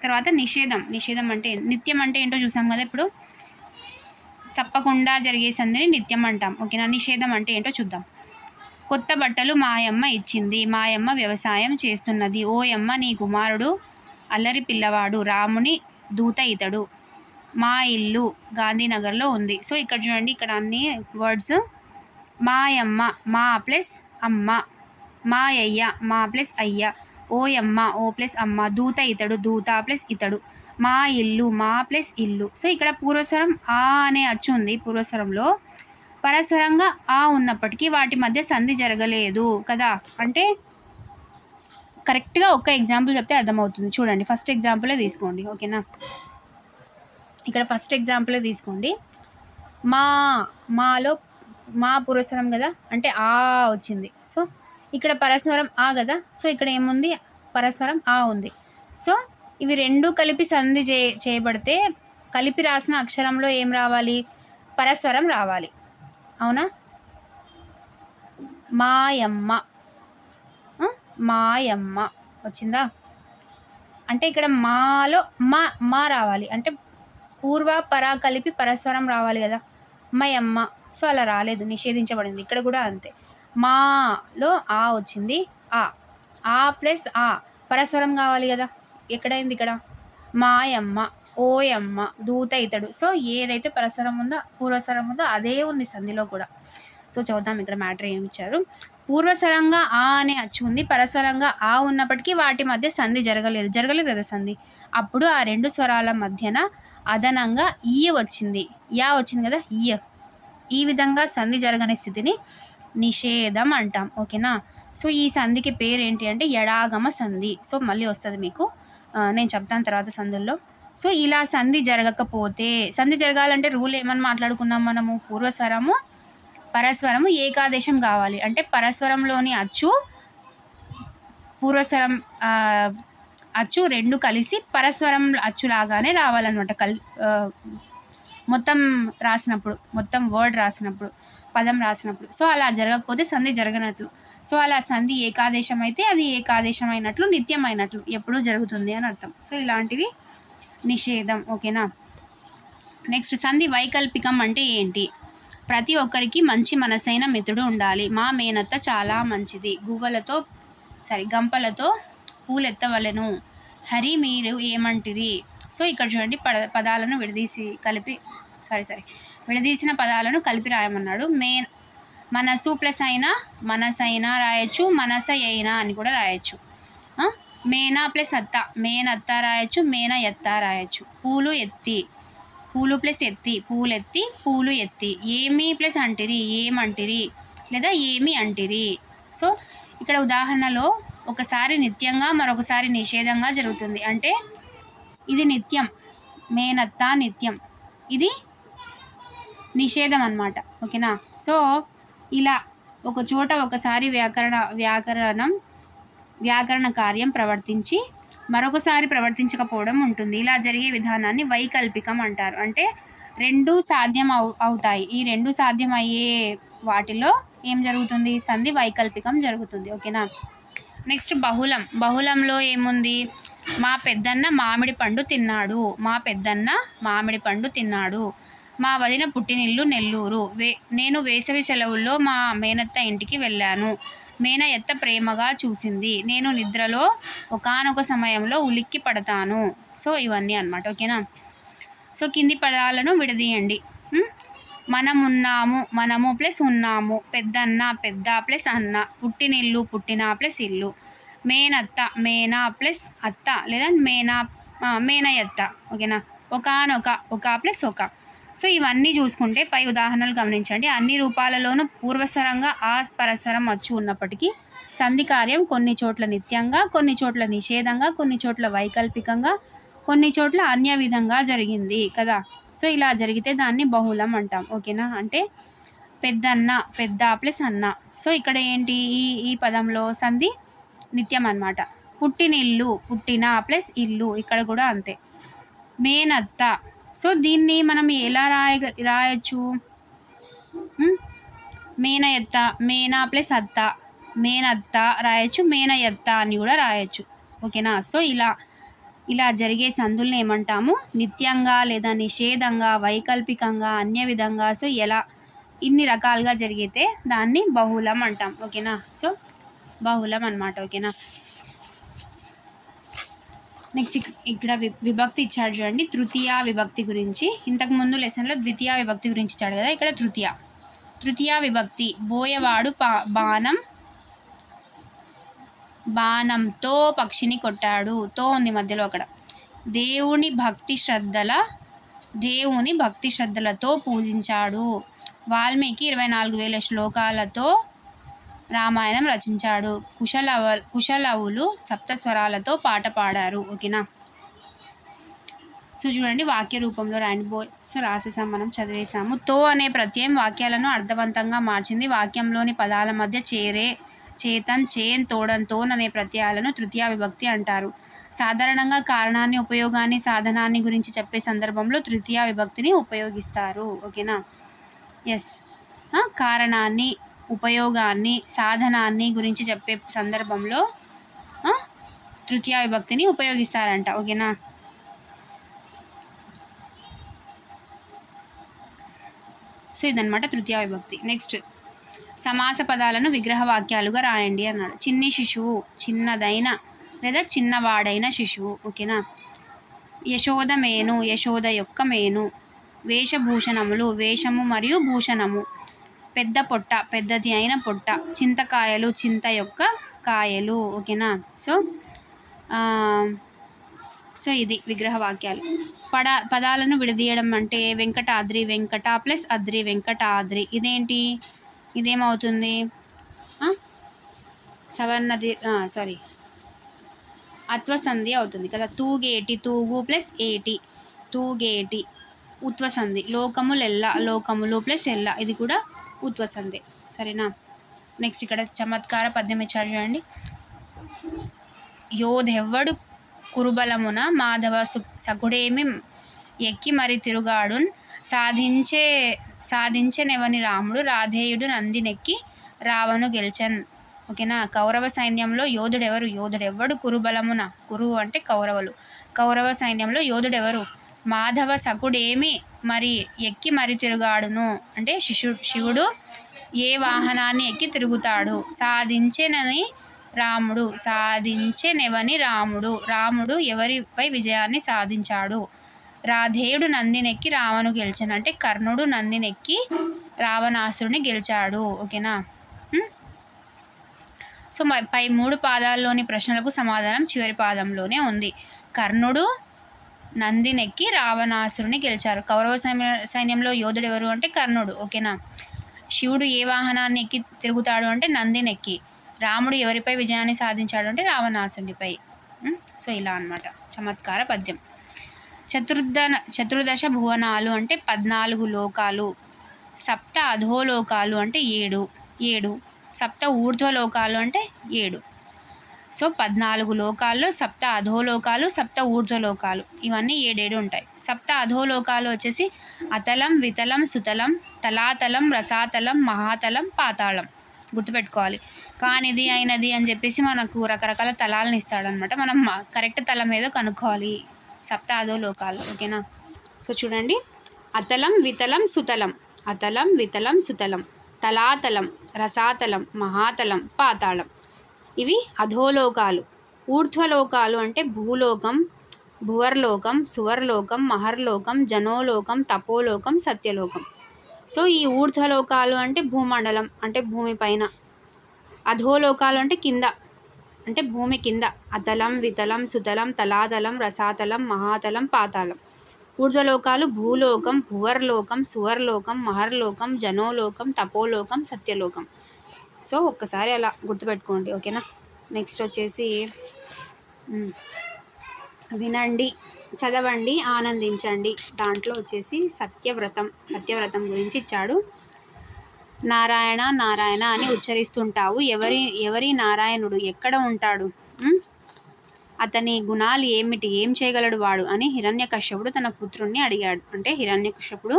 తర్వాత నిషేధం అంటే నిత్యం అంటే ఏంటో చూసాం కదా. ఇప్పుడు తప్పకుండా జరిగే సంధిని నిత్యం అంటాం. ఓకేనా. నిషేధం అంటే ఏంటో చూద్దాం. కొత్త బట్టలు మాయమ్మ ఇచ్చింది, మాయమ్మ వ్యవసాయం చేస్తున్నది, ఓయమ్మ నీ కుమారుడు అల్లరి పిల్లవాడు, రాముని దూత ఇతడు, మా ఇల్లు గాంధీనగర్లో ఉంది. సో ఇక్కడ చూడండి, ఇక్కడ అన్ని వర్డ్స్ మాయమ్మ మా ప్లస్ అమ్మ, మాయయ్య మా ప్లస్ అయ్య, ఓయమ్మ ఓ ప్లస్ అమ్మ, దూత ఇతడు దూత ప్లస్ ఇతడు, మా ఇల్లు మా ప్లస్ ఇల్లు. సో ఇక్కడ పూర్వస్వరం ఆ అనే అచ్చు ఉంది పూర్వస్వరంలో, పరస్వరంగా ఆ ఉన్నప్పటికీ వాటి మధ్య సంధి జరగలేదు కదా. అంటే కరెక్ట్గా ఒక్క ఎగ్జాంపుల్ చెప్తే అర్థమవుతుంది. చూడండి ఫస్ట్ ఎగ్జాంపులే తీసుకోండి. ఓకేనా. ఇక్కడ ఫస్ట్ ఎగ్జాంపులే తీసుకోండి. మాలో మా పూర్వస్వరం కదా, అంటే ఆ వచ్చింది. సో ఇక్కడ పరస్వరం ఆ కదా. సో ఇక్కడ ఏముంది, పరస్వరం ఆ ఉంది. సో ఇవి రెండు కలిపి సంధి చేయబడితే కలిపి రాసిన అక్షరంలో ఏం రావాలి, పరస్వరం రావాలి. అవునా. మాయమ్మ మాయమ్మ వచ్చిందా. అంటే ఇక్కడ మాలో మా రావాలి, అంటే పూర్వ పర కలిపి పరస్వరం రావాలి కదా, మయమ్మ. సో అలా రాలేదు, నిషేధించబడింది. ఇక్కడ కూడా అంతే, మాలో ఆ వచ్చింది, ఆ ప్లస్ ఆ పరస్వరం కావాలి కదా. ఎక్కడైంది ఇక్కడ, మాయమ్మ ఓయమ్మ దూత ఇతడు. సో ఏదైతే పరస్వరం ఉందో పూర్వస్వరం ఉందో అదే ఉంది సంధిలో కూడా. సో చూద్దాం ఇక్కడ మ్యాటర్ ఏమి ఇచ్చారు. పూర్వస్వరంగా ఆ అనే అచ్చు ఉంది, పరస్వరంగా ఆ ఉన్నప్పటికీ వాటి మధ్య సంధి జరగలేదు కదా సంధి. అప్పుడు ఆ రెండు స్వరాల మధ్యన అదనంగా ఈ వచ్చింది, యా వచ్చింది కదా, ఈ విధంగా సంధి జరగని స్థితిని నిషేధం అంటాం. ఓకేనా. సో ఈ సంధికి పేరు ఏంటి అంటే ఎడాగమ సంధి. సో మళ్ళీ వస్తుంది మీకు, నేను చెప్తాను తర్వాత సంధుల్లో. సో ఇలా సంధి జరగకపోతే, సంధి జరగాలంటే రూల్ ఏమని మాట్లాడుకున్నాం మనము, పూర్వస్వరము పరస్వరము ఏకాదేశం కావాలి. అంటే పరస్వరంలోని అచ్చు పూర్వస్వరం అచ్చు రెండు కలిసి పరస్వరం అచ్చులాగానే రావాలన్నమాట. మొత్తం రాసినప్పుడు, మొత్తం వర్డ్ రాసినప్పుడు, పదం రాసినప్పుడు. సో అలా జరగకపోతే సంధి జరగనట్లు. సో అలా సంధి ఏకాదేశం అయితే అది ఏకాదేశం అయినట్లు, నిత్యం అయినట్లు, ఎప్పుడూ జరుగుతుంది అని అర్థం. సో ఇలాంటివి నిషేధం. ఓకేనా. నెక్స్ట్ సంధి వైకల్పికం అంటే ఏంటి, ప్రతి ఒక్కరికి మంచి మనసైన మిత్రుడు ఉండాలి, మా మేనత్త చాలా మంచిది, గంపలతో పూలెత్తవలెను, హరి మీరు ఏమంటిరి. సో ఇక్కడ చూడండి పదాలను విడదీసిన పదాలను కలిపి రాయమన్నాడు. మనసు ప్లస్ అయినా మనసైనా రాయొచ్చు, మనసైనా అని కూడా రాయొచ్చు. మేనా ప్లస్ అత్త, మేనత్త రాయొచ్చు, మేన ఎత్త రాయొచ్చు. పూలు ఎత్తి, పూలు ప్లస్ ఎత్తి, పూలెత్తి, పూలు ఎత్తి. ఏమి ప్లస్ అంటిరి, ఏమంటిరి లేదా ఏమి అంటిరి. సో ఇక్కడ ఉదాహరణలో ఒకసారి నిత్యంగా మరొకసారి నిషేధంగా జరుగుతుంది. అంటే ఇది నిత్యం, మేనత్త నిత్యం, ఇది నిషేధం అన్నమాట. ఓకేనా. సో ఇలా ఒక చోట ఒకసారి వ్యాకరణ కార్యం ప్రవర్తించి మరొకసారి ప్రవర్తించకపోవడం ఉంటుంది. ఇలా జరిగే విధానాన్ని వైకల్పికం అంటారు. అంటే రెండు సాధ్యం అవుతాయి. ఈ రెండు సాధ్యం అయ్యే వాటిలో ఏం జరుగుతుంది, సంధి వైకల్పికం జరుగుతుంది. ఓకేనా. నెక్స్ట్ బహుళం. బహుళంలో ఏముంది, మా పెద్దన్న మామిడి పండు తిన్నాడు, మా పెద్దన్న మామిడి పండు తిన్నాడు. మా వదిన పుట్టినిల్లు నెల్లూరు, నేను వేసవి సెలవుల్లో మా మేనత్త ఇంటికి వెళ్ళాను, మేనయత్త ప్రేమగా చూసింది, నేను నిద్రలో ఒకానొక సమయంలో ఉలిక్కి పడతాను. సో ఇవన్నీ అన్నమాట. ఓకేనా. సో కింది పదాలను విడదీయండి. మనమున్నాము, మనము ప్లస్ ఉన్నాము, పెద్దన్న పెద్ద ప్లస్ అన్న, పుట్టినిల్లు పుట్టిన ప్లస్ ఇల్లు, మేనత్త మేనా ప్లస్ అత్త లేదా మేనయత్త. ఓకేనా. ఒకానొక, ఒక ప్లస్ ఒక. సో ఇవన్నీ చూసుకుంటే పై ఉదాహరణలు గమనించండి. అన్ని రూపాలలోనూ పూర్వస్వరంగా ఆ పరస్వరం అచ్చు ఉన్నప్పటికీ సంధి కార్యం కొన్ని చోట్ల నిత్యంగా, కొన్ని చోట్ల నిషేధంగా, కొన్ని చోట్ల వైకల్పికంగా, కొన్ని చోట్ల అన్య విధంగా జరిగింది కదా. సో ఇలా జరిగితే దాన్ని బహుళం అంటాం. ఓకేనా. అంటే పెద్దన్న పెద్ద ప్లస్ అన్న. సో ఇక్కడ ఏంటి, ఈ పదంలో సంధి నిత్యం అన్నమాట. పుట్టినిల్లు పుట్టిన ప్లస్ ఇల్లు, ఇక్కడ కూడా అంతే. మేనత్త, సో దీన్ని మనం ఎలా రాయొచ్చు, మేనయత్త, మేనా ప్లస్ అత్త, మేనత్త రాయొచ్చు, మేనయత్త అని కూడా రాయొచ్చు. ఓకేనా. సో ఇలా జరిగే సందుల్ని ఏమంటాము, నిత్యంగా లేదా నిషేధంగా, వైకల్పికంగా, అన్య విధంగా. సో ఎలా ఇన్ని రకాలుగా జరిగితే దాన్ని బహుళం అంటాం. ఓకేనా. సో బహుళం అన్నమాట. ఓకేనా. నెక్స్ట్ ఇక్కడ విభక్తి ఇచ్చాడు చూడండి, తృతీయ విభక్తి గురించి. ఇంతకు ముందు లెసన్లో ద్వితీయ విభక్తి గురించి ఇచ్చాడు కదా, ఇక్కడ తృతీయ విభక్తి. బోయవాడు బాణంతో పక్షిని కొట్టాడు, తో ఉంది మధ్యలో అక్కడ. దేవుని భక్తి శ్రద్ధలతో పూజించాడు. వాల్మీకి 24,000 శ్లోకాలతో రామాయణం రచించాడు. కుశలవులు సప్తస్వరాలతో పాట పాడారు. ఓకేనా. సో చూడండి వాక్య రూపంలో రాండి. సో రాసేసాం, మనం చదివేసాము. తో అనే ప్రత్యయం వాక్యాలను అర్థవంతంగా మార్చింది. వాక్యంలోని పదాల మధ్య చేతన్, చేన్, తోడన్, తోన్ అనే ప్రత్యయాలను తృతీయ విభక్తి అంటారు. సాధారణంగా కారణాన్ని, ఉపయోగాన్ని, సాధనాన్ని గురించి చెప్పే సందర్భంలో తృతీయ విభక్తిని ఉపయోగిస్తారు. ఓకేనా. ఎస్, కారణాన్ని, ఉపయోగాన్ని, సాధనాన్ని గురించి చెప్పే సందర్భంలో తృతీయ విభక్తిని ఉపయోగిస్తారంట. ఓకేనా. సో ఇదన్నమాట తృతీయ విభక్తి. నెక్స్ట్ సమాస పదాలను విగ్రహ వాక్యాలుగా రాయండి అన్నాడు. చిన్ని శిశువు, చిన్నదైన లేదా చిన్నవాడైన శిశువు. ఓకేనా. యశోద మేను, యశోద యొక్క మేను. వేషభూషణములు, వేషము మరియు భూషణము. పెద్ద పొట్ట, పెద్దది అయిన పొట్ట. చింతకాయలు, చింత యొక్క కాయలు. ఓకేనా. సో ఇది విగ్రహ వాక్యాలు. పదాలను విడదీయడం అంటే వెంకటాద్రి, వెంకట ప్లస్ అద్రి, వెంకటాద్రి. ఇదేంటి, ఇదేమవుతుంది, అత్వసంధి అవుతుంది కదా. తూగేటి, తూగు ప్లస్ ఏటి, తూగేటి. ఉత్వసంధి. లోకములెల్ల, లోకములు ప్లస్ ఎల్ల, ఇది కూడా ఉత్వసంధి. సరేనా. నెక్స్ట్ ఇక్కడ చమత్కార పద్యం ఇచ్చాడు చూడండి. యోధెవ్వడు కురుబలమున మాధవ సగుడేమి ఎక్కి మరి తిరుగాడున్, సాధించెనెవని రాముడు రాధేయుడు నందినెక్కి రావణు గెల్చన్. ఓకేనా. కౌరవ సైన్యంలో యోధుడెవడు కురుబలమున, కురు అంటే కౌరవులు. కౌరవ సైన్యంలో యోధుడెవరు, మాధవ సకుడేమి మరి ఎక్కి మరి తిరుగాడును అంటే శివుడు ఏ వాహనాన్ని ఎక్కి తిరుగుతాడు. సాధించెనెవని రాముడు, రాముడు ఎవరిపై విజయాన్ని సాధించాడు. రాధేయుడు నందినెక్కి రావణు గెలిచను అంటే కర్ణుడు నందినెక్కి రావణాసురుని గెలిచాడు. ఓకేనా. సో పై 3 పాదాల్లోని ప్రశ్నలకు సమాధానం చివరి పాదంలోనే ఉంది. కర్ణుడు నందినెక్కి రావణాసురుని గెలిచారు. కౌరవ సైన్యంలో యోధుడు ఎవరు అంటే కర్ణుడు. ఓకేనా. శివుడు ఏ వాహనాన్ని ఎక్కి తిరుగుతాడు అంటే నందినెక్కి. రాముడు ఎవరిపై విజయాన్ని సాధించాడు అంటే రావణాసురుడిపై. సో ఇలా అన్నమాట చమత్కార పద్యం. చతుర్దశ భువనాలు అంటే 14 లోకాలు. సప్త అధోలోకాలు అంటే 7. సప్త ఊర్ధ్వలోకాలు అంటే 7. సో 14 లోకాల్లో సప్త అధోలోకాలు, సప్త ఊర్ధ్వలోకాలు ఇవన్నీ 7 ఉంటాయి. సప్త అధోలోకాలు వచ్చేసి అతలం, వితలం, సుతలం, తలాతలం, రసాతలం, మహాతలం, పాతాళం. గుర్తుపెట్టుకోవాలి. కానిది అయినది అని చెప్పేసి మనకు రకరకాల తలాలను ఇస్తాడనమాట. మనం కరెక్ట్ తలం ఏదో కనుక్కోవాలి. సప్త అధోలోకాలు. ఓకేనా. సో చూడండి, అతలం, వితలం, సుతలం, అతలం, వితలం, సుతలం, తలాతలం, రసాతలం, మహాతలం, పాతాళం ఇవి అధోలోకాలు. ఊర్ధ్వలోకాలు అంటే భూలోకం, భువర్లోకం, సువర్లోకం, మహర్లోకం, జనోలోకం, తపోలోకం, సత్యలోకం. సో ఈ ఊర్ధ్వలోకాలు అంటే భూమండలం అంటే భూమి పైన. అధోలోకాలు అంటే కింద అంటే భూమి కింద. అతలం, వితలం, సుతలం, తలాతలం, రసాతలం, మహాతలం, పాతాళం. ఊర్ధ్వలోకాలు భూలోకం, భువర్లోకం, సువర్లోకం, మహర్లోకం, జనోలోకం, తపోలోకం, సత్యలోకం. సో ఒక్కసారి అలా గుర్తుపెట్టుకోండి. ఓకేనా. నెక్స్ట్ వచ్చేసి వినండి, చదవండి, ఆనందించండి. దాంట్లో వచ్చేసి సత్యవ్రతం గురించి ఇచ్చాడు. నారాయణ నారాయణ అని ఉచ్చరిస్తుంటావు. ఎవరి నారాయణుడు, ఎక్కడ ఉంటాడు, అతని గుణాలు ఏమిటి, ఏం చేయగలడు వాడు అని హిరణ్యకశ్యపుడు తన పుత్రుణ్ణి అడిగాడు. అంటే హిరణ్యకశ్యపుడు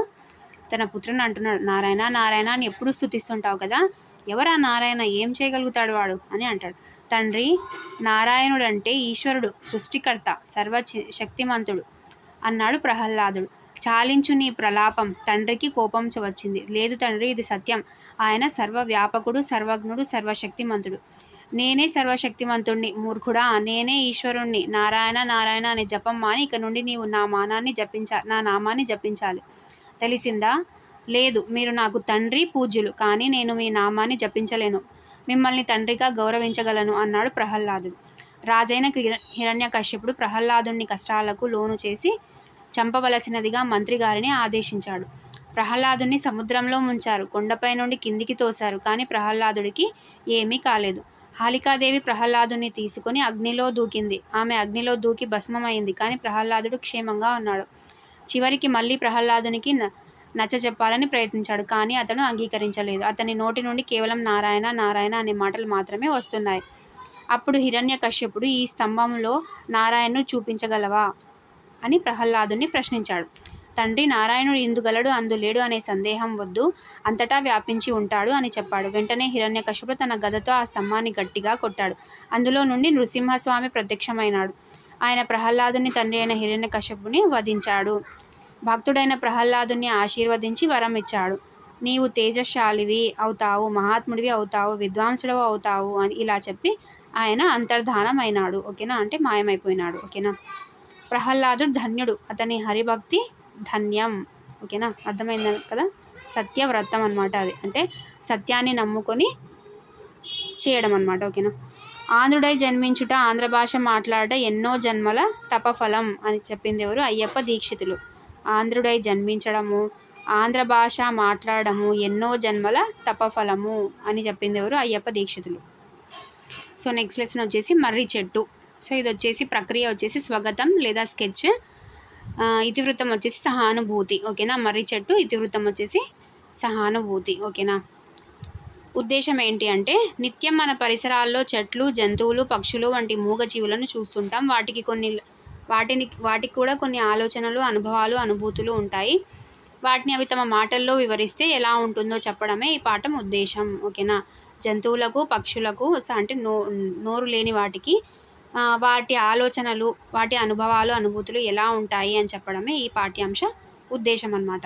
తన పుత్రుని అంటున్నాడు, నారాయణ నారాయణ అని ఎప్పుడు స్తుతిస్తుంటావు కదా, ఎవరా నారాయణ, ఏం చేయగలుగుతాడు వాడు అని అంటాడు. తండ్రి, నారాయణుడు అంటే ఈశ్వరుడు, సృష్టికర్త, సర్వశక్తిమంతుడు అన్నాడు ప్రహ్లాదుడు. చాలించు నీ ప్రలాపం. తండ్రికి కోపం వచ్చింది. లేదు తండ్రి, ఇది సత్యం. ఆయన సర్వవ్యాపకుడు, సర్వజ్ఞుడు, సర్వశక్తిమంతుడు. నేనే సర్వశక్తిమంతుణ్ణి. మూర్ఖుడా, నేనే ఈశ్వరుణ్ణి. నారాయణ నారాయణ అనే జపం మాని ఇక నుండి నీవు నా నామాన్ని జపించాలి. తెలిసిందా? లేదు, మీరు నాకు తండ్రి, పూజ్యులు, కానీ నేను మీ నామాన్ని జపించలేను. మిమ్మల్ని తండ్రిగా గౌరవించగలను అన్నాడు ప్రహ్లాదుడు. రాజైన హిరణ్యకశ్యపుడు ప్రహ్లాదుని కష్టాలకు లోను చేసి చంపవలసినదిగా మంత్రి గారిని ఆదేశించాడు. ప్రహ్లాదుని సముద్రంలో ముంచారు. కొండపై నుండి కిందికి తోశారు. కానీ ప్రహ్లాదుడికి ఏమీ కాలేదు. హాలికాదేవి ప్రహ్లాదుని తీసుకుని అగ్నిలో దూకింది. ఆమె అగ్నిలో దూకి భస్మమైంది. కానీ ప్రహ్లాదుడు క్షేమంగా ఉన్నాడు. చివరికి మళ్ళీ ప్రహ్లాదునికి నచ్చ చెప్పాలని ప్రయత్నించాడు. కానీ అతను అంగీకరించలేదు. అతని నోటి నుండి కేవలం నారాయణ నారాయణ అనే మాటలు మాత్రమే వస్తున్నాయి. అప్పుడు హిరణ్యకశ్యపుడు, ఈ స్తంభంలో నారాయణను చూపించగలవా అని ప్రహ్లాదుని ప్రశ్నించాడు. తండ్రి, నారాయణుడు ఇందుగలడు అందులేడు అనే సందేహం వద్దు, అంతటా వ్యాపించి ఉంటాడు అని చెప్పాడు. వెంటనే హిరణ్యకశ్యపుడు తన గదతో ఆ స్తంభాన్ని గట్టిగా కొట్టాడు. అందులో నుండి నృసింహస్వామి ప్రత్యక్షమైనాడు. ఆయన ప్రహ్లాదుని తండ్రి అయిన హిరణ్యకశ్యపుని వధించాడు. భక్తుడైన ప్రహ్లాదుని ఆశీర్వదించి వరం ఇచ్చాడు. నీవు తేజశాలివి అవుతావు, మహాత్ముడివి అవుతావు, విద్వాంసుడవు అవుతావు అని ఇలా చెప్పి ఆయన అంతర్ధానం అయినాడు. ఓకేనా. అంటే మాయమైపోయినాడు. ఓకేనా. ప్రహ్లాదుడు ధన్యుడు, అతని హరిభక్తి ధన్యం. ఓకేనా. అర్థమైంది కదా. సత్యవ్రతం అనమాట అది. అంటే సత్యాన్ని నమ్ముకొని చేయడం అనమాట. ఓకేనా. ఆంధ్రుడై జన్మించుట, ఆంధ్ర భాష మాట్లాడట ఎన్నో జన్మల తపఫలం అని చెప్పింది ఎవరు? అయ్యప్ప దీక్షితులు. ఆంధ్రుడై జన్మించడము, ఆంధ్ర భాష మాట్లాడము ఎన్నో జన్మల తపఫలము అని చెప్పింది ఎవరు? Ayyappa Dikshitulu. So next lesson వచ్చేసి మర్రి చెట్టు. సో ఇది వచ్చేసి ప్రక్రియ వచ్చేసి స్వగతం లేదా స్కెచ్. ఇతివృత్తం వచ్చేసి సహానుభూతి. ఓకేనా. మర్రి చెట్టు, ఇతివృత్తం వచ్చేసి సహానుభూతి. ఓకేనా. ఉద్దేశం ఏంటి అంటే, నిత్యం మన పరిసరాల్లో చెట్లు, జంతువులు, పక్షులు వంటి మూగజీవులను చూస్తుంటాం. వాటికి కూడా కొన్ని ఆలోచనలు, అనుభవాలు, అనుభూతులు ఉంటాయి. వాటిని అవి తమ మాటల్లో వివరిస్తే ఎలా ఉంటుందో చెప్పడమే ఈ పాఠం ఉద్దేశం. ఓకేనా. జంతువులకు, పక్షులకు అంటే నోరు లేని వాటికి వాటి ఆలోచనలు, వాటి అనుభవాలు, అనుభూతులు ఎలా ఉంటాయి అని చెప్పడమే ఈ పాఠ్యాంశ ఉద్దేశం అన్నమాట.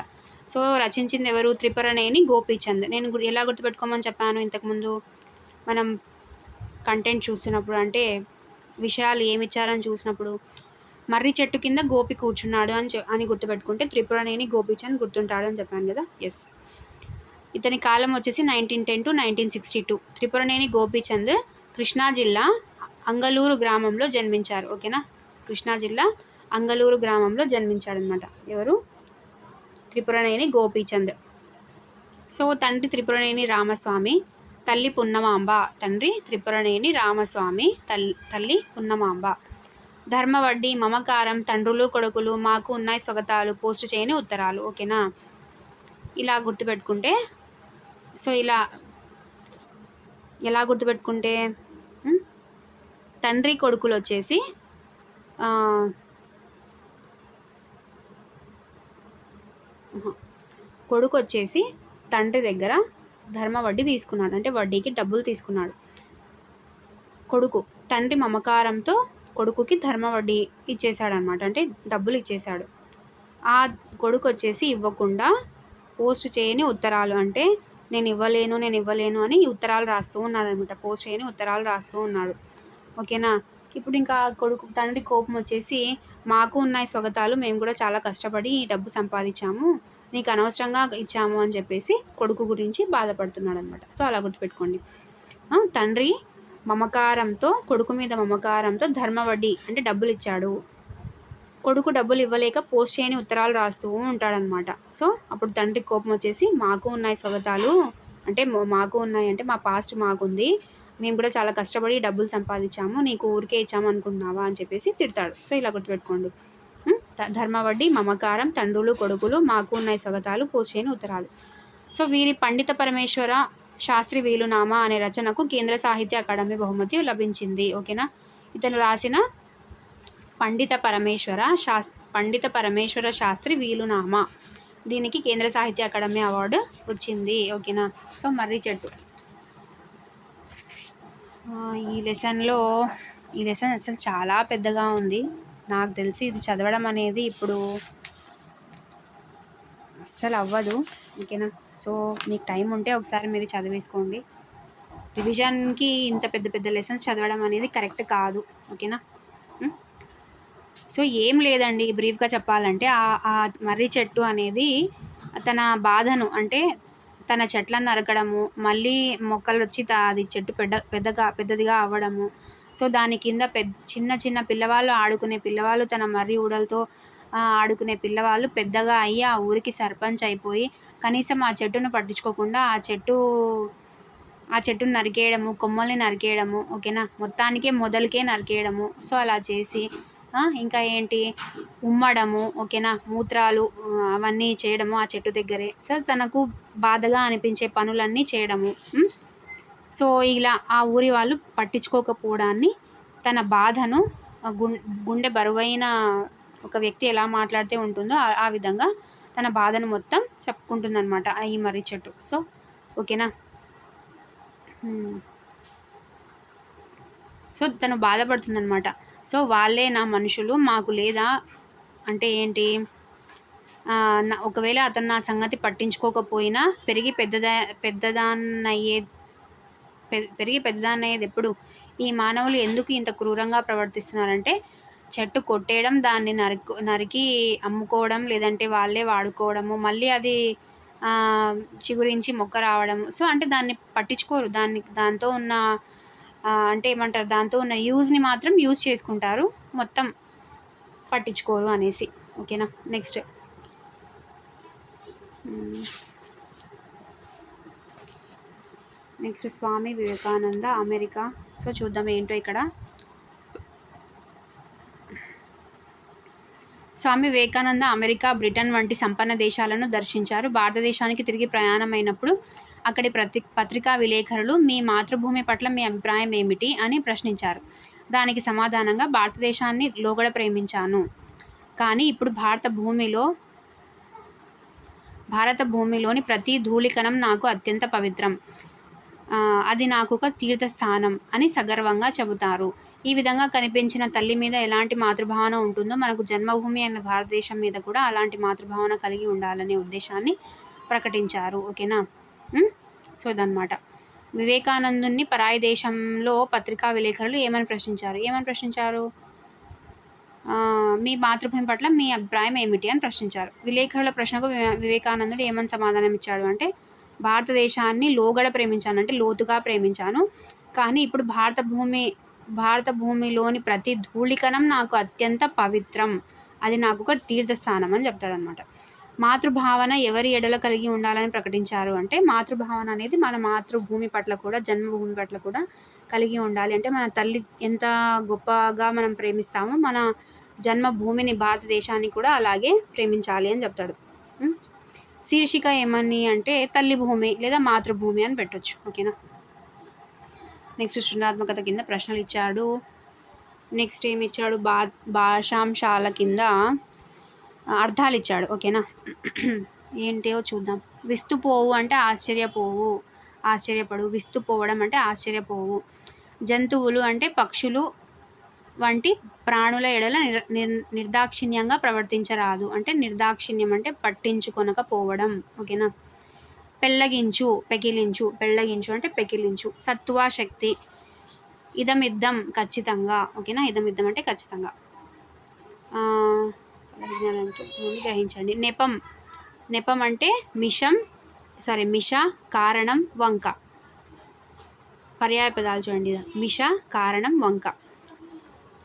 సో రచించింది ఎవరు? త్రిపురనేని గోపీచంద్. నేను ఎలా గుర్తుపెట్టుకోమని చెప్పాను ఇంతకుముందు మనం కంటెంట్ చూస్తున్నప్పుడు, అంటే విషయాలు ఏమి ఇచ్చారని చూసినప్పుడు, మర్రి చెట్టు కింద గోపి కూర్చున్నాడు అని గుర్తుపెట్టుకుంటే త్రిపురనేని గోపీచంద్ గుర్తుంటాడు అని చెప్పాను కదా. ఎస్. ఇతని కాలం వచ్చేసి 1910 టు 1962. త్రిపురనేని గోపీచంద్ కృష్ణా జిల్లా అంగలూరు గ్రామంలో జన్మించారు. ఓకేనా, కృష్ణా జిల్లా అంగలూరు గ్రామంలో జన్మించాడనమాట. ఎవరు? త్రిపురనేని గోపీచంద్. సో తండ్రి త్రిపురనేని రామస్వామి, తల్లి పున్నమాంబ. తండ్రి త్రిపురనేని రామస్వామి, తల్లి పున్నమాంబ. ధర్మవడ్డీ, మమకారం, తండ్రులు కొడుకులు, మాకు ఉన్నాయి స్వగతాలు, పోస్ట్ చేయని ఉత్తరాలు. ఓకేనా, ఇలా గుర్తుపెట్టుకుంటే, సో ఇలా ఎలా గుర్తుపెట్టుకుంటే తండ్రి కొడుకులు వచ్చేసి కొడుకు వచ్చేసి తండ్రి దగ్గర ధర్మ వడ్డీ తీసుకున్నాడు, అంటే వడ్డీకి డబ్బులు తీసుకున్నాడు కొడుకు. తండ్రి మమకారంతో కొడుకుకి ధర్మ వడ్డీ ఇచ్చేసాడు అనమాట, అంటే డబ్బులు ఇచ్చేశాడు. ఆ కొడుకు వచ్చేసి ఇవ్వకుండా పోస్ట్ చేయని ఉత్తరాలు, అంటే నేను ఇవ్వలేను అని ఉత్తరాలు రాస్తూ ఉన్నాడు అనమాట. పోస్ట్ చేయని ఉత్తరాలు రాస్తూ ఉన్నాడు. ఓకేనా, ఇప్పుడు ఇంకా తండ్రి కోపం వచ్చేసి, మాకు ఉన్నాయి స్వగతాలు, మేము కూడా చాలా కష్టపడి ఈ డబ్బు సంపాదించాము, నీకు అనవసరంగా ఇచ్చాము అని చెప్పేసి కొడుకు గురించి బాధపడుతున్నాడు అనమాట. సో అలా గుర్తుపెట్టుకోండి. తండ్రి మమకారంతో, కొడుకు మీద మమకారంతో ధర్మ వడ్డీ అంటే డబ్బులు ఇచ్చాడు. కొడుకు డబ్బులు ఇవ్వలేక పోస్ట్ చేయని ఉత్తరాలు రాస్తూ ఉంటాడనమాట. సో అప్పుడు తండ్రి కోపం వచ్చేసి, మాకు ఉన్నాయి స్వగతాలు, అంటే మాకు ఉన్నాయి అంటే మా పాస్ట్ మాకుంది, మేము కూడా చాలా కష్టపడి డబ్బులు సంపాదించాము, నీకు ఊరికే ఇచ్చాము అనుకుంటున్నావా అని చెప్పేసి తిడతాడు. సో ఇలా గుర్తుపెట్టుకోండి. ధర్మ వడ్డీ, మమకారం, తండ్రులు కొడుకులు, మాకు ఉన్నాయి స్వగతాలు, పోస్ట్ చేయని ఉత్తరాలు. సో వీరి పండిత పరమేశ్వర శాస్త్రి వీలునామా అనే రచనకు కేంద్ర సాహిత్య అకాడమీ బహుమతి లభించింది. ఓకేనా, ఇతను రాసిన పండిత పరమేశ్వర శాస్త్రి వీలునామా, దీనికి కేంద్ర సాహిత్య అకాడమీ అవార్డు వచ్చింది. ఓకేనా, సో మర్రి చెట్టు. ఈ లెసన్ అసలు చాలా పెద్దగా ఉంది. నాకు తెలిసి ఇది చదవడం అనేది ఇప్పుడు అస్సలు అవ్వదు. ఓకేనా, సో మీకు టైం ఉంటే ఒకసారి మీరు చదివేసుకోండి. రివిజన్కి ఇంత పెద్ద పెద్ద లెసన్స్ చదవడం అనేది కరెక్ట్ కాదు. ఓకేనా, సో ఏం లేదండి, బ్రీఫ్గా చెప్పాలంటే ఆ మర్రి చెట్టు అనేది తన బాధను, అంటే తన చెట్లను నరకడము, మళ్ళీ మొక్కలు వచ్చి అది చెట్టు పెద్దదిగా అవ్వడము, సో దాని కింద చిన్న చిన్న పిల్లవాళ్ళు ఆడుకునే పిల్లవాళ్ళు, తన మర్రి ఊడలతో ఆడుకునే పిల్లవాళ్ళు పెద్దగా అయ్యి ఆ ఊరికి సర్పంచ్ అయిపోయి కనీసం ఆ చెట్టును పట్టించుకోకుండా ఆ చెట్టును నరికేయడము, కొమ్మల్ని నరికేయడము. ఓకేనా, మొదలకే నరికేయడము. సో అలా చేసి ఇంకా ఏంటి, ఉమ్మడము, ఓకేనా, మూత్రాలు అవన్నీ చేయడము ఆ చెట్టు దగ్గరే. సో తనకు బాధగా అనిపించే పనులన్నీ చేయడము. సో ఇలా ఆ ఊరి వాళ్ళు పట్టించుకోకపోవడాన్ని, తన బాధను గుండె బరువైన ఒక వ్యక్తి ఎలా మాట్లాడితే ఉంటుందో ఆ విధంగా తన బాధను మొత్తం చెప్పుకుంటుందన్నమాట ఈ మర్రి చెట్టు. సో ఓకేనా, సో తను బాధపడుతుందన్నమాట. సో వాళ్ళే నా మనుషులు, మాకు లేదా అంటే ఏంటి, ఒకవేళ అతను నా సంగతి పట్టించుకోకపోయినా పెరిగి పెద్దదాన్నయ్యేది ఎప్పుడు, ఈ మానవులు ఎందుకు ఇంత క్రూరంగా ప్రవర్తిస్తున్నారంటే, చెట్టు కొట్టేయడం, దాన్ని నరికి అమ్ముకోవడం, లేదంటే వాళ్ళే వాడుకోవడము, మళ్ళీ అది చిగురించి మొక్క రావడము. సో అంటే దాన్ని పట్టించుకోరు, దాంతో ఉన్న అంటే ఏమంటారు, దాంతో ఉన్న యూజ్ని మాత్రం యూజ్ చేసుకుంటారు, మొత్తం పట్టించుకోరు అనేసి. ఓకేనా, next Swami Vivekananda America. So చూద్దాం ఏంటో ఇక్కడ. స్వామి వివేకానంద అమెరికా, బ్రిటన్ వంటి సంపన్న దేశాలను దర్శించారు. భారతదేశానికి తిరిగి ప్రయాణమైనప్పుడు అక్కడి పత్రికా విలేకరులు, మీ మాతృభూమి పట్ల మీ అభిప్రాయం ఏమిటి అని ప్రశ్నించారు. దానికి సమాధానంగా, భారతదేశాన్ని లోగడ ప్రేమించాను, కానీ ఇప్పుడు భారత భూమిలోని ప్రతి ధూళికణం నాకు అత్యంత పవిత్రం, అది నాకు ఒక తీర్థస్థానం అని సగర్వంగా చెబుతారు. ఈ విధంగా కనిపించిన తల్లి మీద ఎలాంటి మాతృభావన ఉంటుందో, మనకు జన్మభూమి అయిన భారతదేశం మీద కూడా అలాంటి మాతృభావన కలిగి ఉండాలనే ఉద్దేశాన్ని ప్రకటించారు. ఓకేనా, సో ఇదన్నమాట. వివేకానందుని పరాయి దేశంలో పత్రికా విలేకరులు ఏమని ప్రశ్నించారు, మీ మాతృభూమి పట్ల మీ అభిప్రాయం ఏమిటి అని ప్రశ్నించారు. విలేకరుల ప్రశ్నకు వివేకానందుడు ఏమని సమాధానం ఇచ్చాడు అంటే, భారతదేశాన్ని లోగడ ప్రేమించాను అంటే లోతుగా ప్రేమించాను. కానీ ఇప్పుడు భారత భూమిలోని ప్రతి ధూళికణం నాకు అత్యంత పవిత్రం. అది నాకు ఒక తీర్థస్థానం అని చెప్తాడనమాట. మాతృభావన ఎవరి ఎడల కలిగి ఉండాలని ప్రకటించారు అంటే, మాతృభావన అనేది మన మాతృభూమి పట్ల కూడా, జన్మభూమి పట్ల కూడా కలిగి ఉండాలి. అంటే మన తల్లి ఎంత గొప్పగా మనం ప్రేమిస్తామో, మన జన్మభూమిని భారతదేశాన్ని కూడా అలాగే ప్రేమించాలి అని చెప్తాడు. శీర్షిక ఏమని అంటే తల్లి భూమి లేదా మాతృభూమి అని పెట్టొచ్చు. ఓకేనా. నెక్స్ట్ సృజనాత్మకత కింద ప్రశ్నలు ఇచ్చాడు. నెక్స్ట్ ఏమి ఇచ్చాడు, భాషాంశాల కింద అర్థాలు ఇచ్చాడు. ఓకేనా. ఏంటో చూద్దాం. విస్తుపోవు అంటే ఆశ్చర్యపోవు, ఆశ్చర్యపడు. విస్తుపోవడం అంటే ఆశ్చర్యపోవు. జంతువులు అంటే పక్షులు వంటి ప్రాణుల ఎడల నిర్దాక్షిణ్యంగా ప్రవర్తించరాదు అంటే నిర్దాక్షిణ్యం అంటే పట్టించుకొనకపోవడం. ఓకేనా. పెళ్ళగించు, పెకిలించు. పెళ్ళగించు అంటే పెకిలించు. సత్తువ శక్తి. ఇదమిద్దం ఖచ్చితంగా. ఓకేనా. ఇదమిద్దం అంటే ఖచ్చితంగా. గ్రహించండి. నెపం. నెపం అంటే మిష, కారణం, వంక. పర్యాయ పదాలు చూడండి. మిష, కారణం, వంక.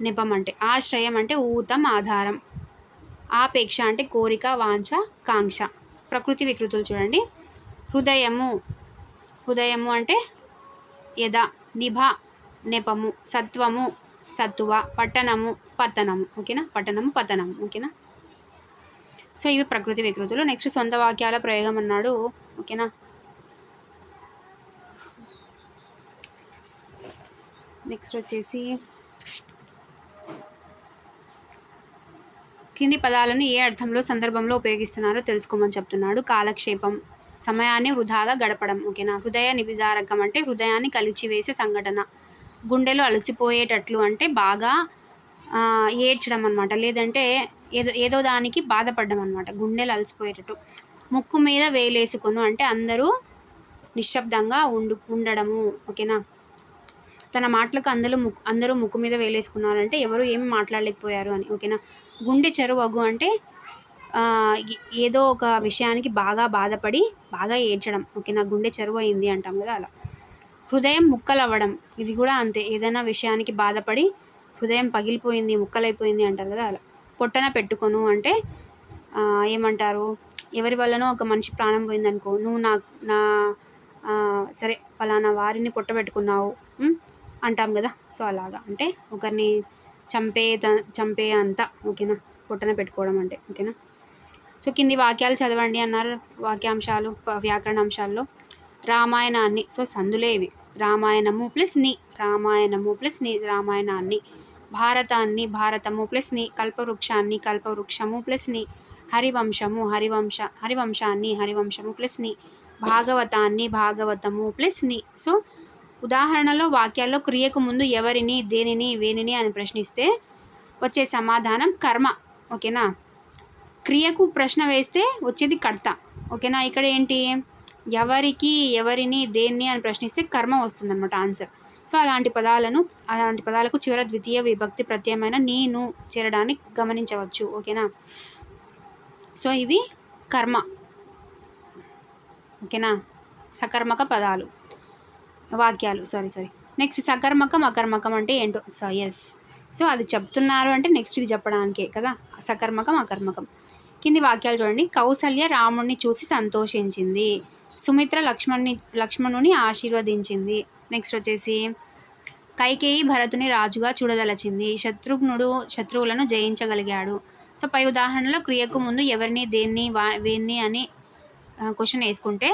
నెపం అంటే. ఆశ్రయం అంటే ఊతం, ఆధారం. ఆపేక్ష అంటే కోరిక, వాంఛ, కాంక్ష. ప్రకృతి వికృతులు చూడండి. హృదయము అంటే యద, నిభ, నెపము. సత్వము, సత్తువ. పట్టణము, పతనము. ఓకేనా. పట్టణము, పతనము. ఓకేనా. సో ఇవి ప్రకృతి వికృతులు. నెక్స్ట్ సొంత వాక్యాల ప్రయోగం అన్నాడు. ఓకేనా. నెక్స్ట్ వచ్చేసి కింది పదాలను ఏ అర్థంలో సందర్భంలో ఉపయోగిస్తున్నారో తెలుసుకోమని చెప్తున్నాడు. కాలక్షేపం, సమయాన్ని వృధాగా గడపడం. ఓకేనా. హృదయ నివిదారకం అంటే హృదయాన్ని కలిచివేసే సంఘటన. గుండెలు అలసిపోయేటట్లు అంటే బాగా ఏడ్చడం అనమాట, లేదంటే ఏదో దానికి బాధపడడం అనమాట. గుండెలు అలసిపోయేటట్టు. ముక్కు మీద వేలేసుకొను అంటే అందరూ నిశ్శబ్దంగా ఉండడము. ఓకేనా. తన మాటలకు అందరూ ముక్కు మీద వేలేసుకున్నారంటే ఎవరు ఏమి మాట్లాడలేకపోయారు అని. ఓకేనా. గుండె చెరువగు అంటే ఏదో ఒక విషయానికి బాగా బాధపడి బాగా ఏడ్చడం. ఓకేనా. గుండె చెరువు అయింది అంటాం కదా అలా. హృదయం ముక్కలవ్వడం, ఇది కూడా అంతే. ఏదైనా విషయానికి బాధపడి హృదయం పగిలిపోయింది, ముక్కలైపోయింది అంటారు కదా అలా. పొట్టన పెట్టుకొను అంటే ఏమంటారు, ఎవరి వల్లనో ఒక మనిషి ప్రాణం పోయిందనుకో, నువ్వు నా సరే ఫలానా వారిని పొట్ట పెట్టుకున్నావు అంటాం కదా. సో అలాగా అంటే ఒకరిని చంపే అంత. ఓకేనా. పొట్టన పెట్టుకోవడం అంటే. ఓకేనా. సో కింది వాక్యాలు చదవండి అన్నారు. వాక్యాంశాలు వ్యాకరణాంశాల్లో రామాయణాన్ని. సో సందులేవి. రామాయణము ప్లస్ ని, రామాయణము ప్లస్ ని, రామాయణాన్ని. భారతాన్ని, భారతము ప్లస్ ని. కల్పవృక్షాన్ని, కల్పవృక్షము ప్లస్ ని. హరివంశము, హరివంశాన్ని, హరివంశము ప్లస్ ని. భాగవతాన్ని, భాగవతము ప్లస్ ని. సో ఉదాహరణలో వాక్యాల్లో క్రియకు ముందు ఎవరిని, దేనిని, వేనిని అని ప్రశ్నిస్తే వచ్చే సమాధానం కర్మ. ఓకేనా. క్రియకు ప్రశ్న వేస్తే వచ్చేది కర్త. ఓకేనా. ఇక్కడ ఏంటి, ఎవరికి, ఎవరిని, దేన్ని అని ప్రశ్నిస్తే కర్మ వస్తుంది అనమాట ఆన్సర్. సో అలాంటి పదాలకు చివర ద్వితీయ విభక్తి ప్రత్యయమైన నేను చేరడాన్ని గమనించవచ్చు. ఓకేనా. సో ఇవి కర్మ. ఓకేనా. సకర్మక పదాలు, వాక్యాలు. సారీ. నెక్స్ట్ సకర్మకం, అకర్మకం అంటే ఏంటో. సో అది చెప్తున్నారు అంటే నెక్స్ట్ ఇది చెప్పడానికే కదా. సకర్మకం, అకర్మకం. కింది వాక్యాలు చూడండి. కౌసల్య రాముణ్ణి చూసి సంతోషించింది. సుమిత్ర లక్ష్మణుని ఆశీర్వదించింది. నెక్స్ట్ వచ్చేసి కైకేయి భరతుని రాజుగా చూడదలచింది. శత్రుఘ్నుడు శత్రువులను జయించగలిగాడు. సో పై ఉదాహరణలో క్రియకు ముందు ఎవరిని, దేన్ని, వేన్ని అని క్వశ్చన్ వేసుకుంటే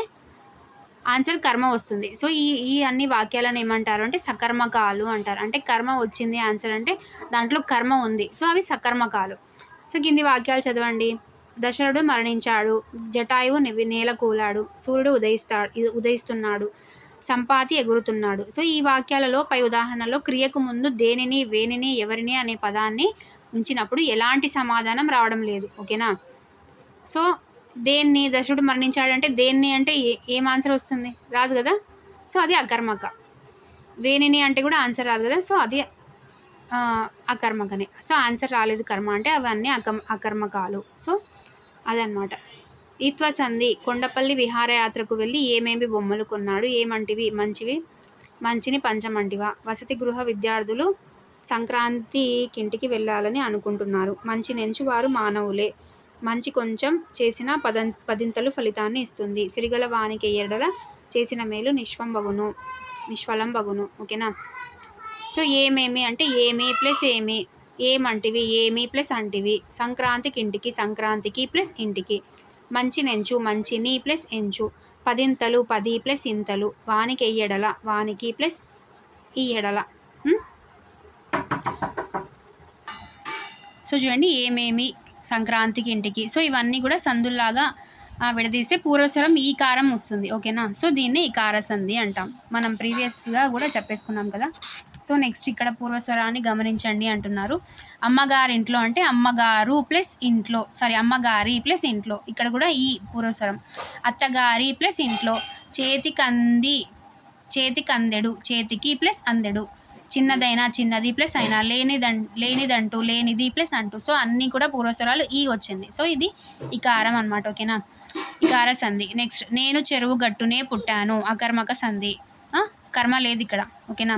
ఆన్సర్ కర్మ వస్తుంది. సో ఈ అన్ని వాక్యాలను ఏమంటారు అంటే సకర్మకాలు అంటారు. అంటే కర్మ వచ్చింది ఆన్సర్ అంటే దాంట్లో కర్మ ఉంది. సో అవి సకర్మకాలు. సో కింది వాక్యాలు చదవండి. దశరథుడు మరణించాడు. జటాయువు నేల కూలాడు. సూర్యుడు ఉదయిస్తున్నాడు. సంపాతి ఎగురుతున్నాడు. సో ఈ వాక్యాలలో పై ఉదాహరణలో క్రియకు ముందు దేనిని, వేనిని, ఎవరిని అనే పదాన్ని ఉంచినప్పుడు ఎలాంటి సమాధానం రావడం లేదు. ఓకేనా. సో దేన్ని, దశరథుడు మరణించాడంటే దేన్ని అంటే ఏం ఆన్సర్ వస్తుంది, రాదు కదా. సో అది అకర్మక. వేనిని అంటే కూడా ఆన్సర్ రాదు కదా. సో అది అకర్మకనే. సో ఆన్సర్ రాలేదు కర్మ అంటే అవన్నీ అకర్మకాలు. సో అదనమాట. ఈత్వసంధి కొండపల్లి విహారయాత్రకు వెళ్ళి ఏమేమి బొమ్మలు కొన్నాడు, ఏమంటివి మంచిని పంచమంటివా. వసతి గృహ విద్యార్థులు సంక్రాంతికింటికి వెళ్ళాలని అనుకుంటున్నారు. మంచి నెంచువారు మానవులే. మంచి కొంచెం చేసిన పదింతలు ఫలితాన్ని ఇస్తుంది. సిరిగల వానికి ఎడల చేసిన మేలు నిష్ఫలం బగును. ఓకేనా. సో ఏమేమి అంటే ఏమి ప్లస్ ఏమి, ఏమంటివి ఏమి ప్లస్ అంటివి, సంక్రాంతికి ప్లస్ ఇంటికి, మంచి నెంచు మంచిని ప్లస్ ఎంచు, పదింతలు 10 ప్లస్ ఇంతలు, వానికి ఎయ్యడల వానికి ప్లస్ ఈ ఎడల. సో చూడండి ఏమేమి సంక్రాంతికి ఇంటికి. సో ఇవన్నీ కూడా సందుల్లాగా విడదీస్తే పూర్వస్వరం ఈ కారం వస్తుంది. ఓకేనా. సో దీన్ని ఇకార సంధి అంటాం. మనం ప్రీవియస్గా కూడా చెప్పేసుకున్నాం కదా. సో నెక్స్ట్ ఇక్కడ పూర్వస్వరాన్ని గమనించండి అంటున్నారు. అమ్మగారింట్లో అంటే అమ్మగారు ప్లస్ ఇంట్లో, అమ్మగారి ప్లస్ ఇంట్లో, ఇక్కడ కూడా ఈ పూర్వస్వరం. అత్తగారి ప్లస్ ఇంట్లో, చేతికందెడు చేతికి ప్లస్ అందెడు, చిన్నదైనా చిన్నది ప్లస్ అయినా, లేనిదంటూ లేనిది ప్లస్ అంటూ. సో అన్నీ కూడా పూర్వస్వరాలు ఈ వచ్చింది. సో ఇది ఇకారం అనమాట. ఓకేనా. ఇకార సంధి. నెక్స్ట్ నేను చెరువు గట్టునే పుట్టాను, అకర్మక సంధి. కర్మ లేదు ఇక్కడ. ఓకేనా.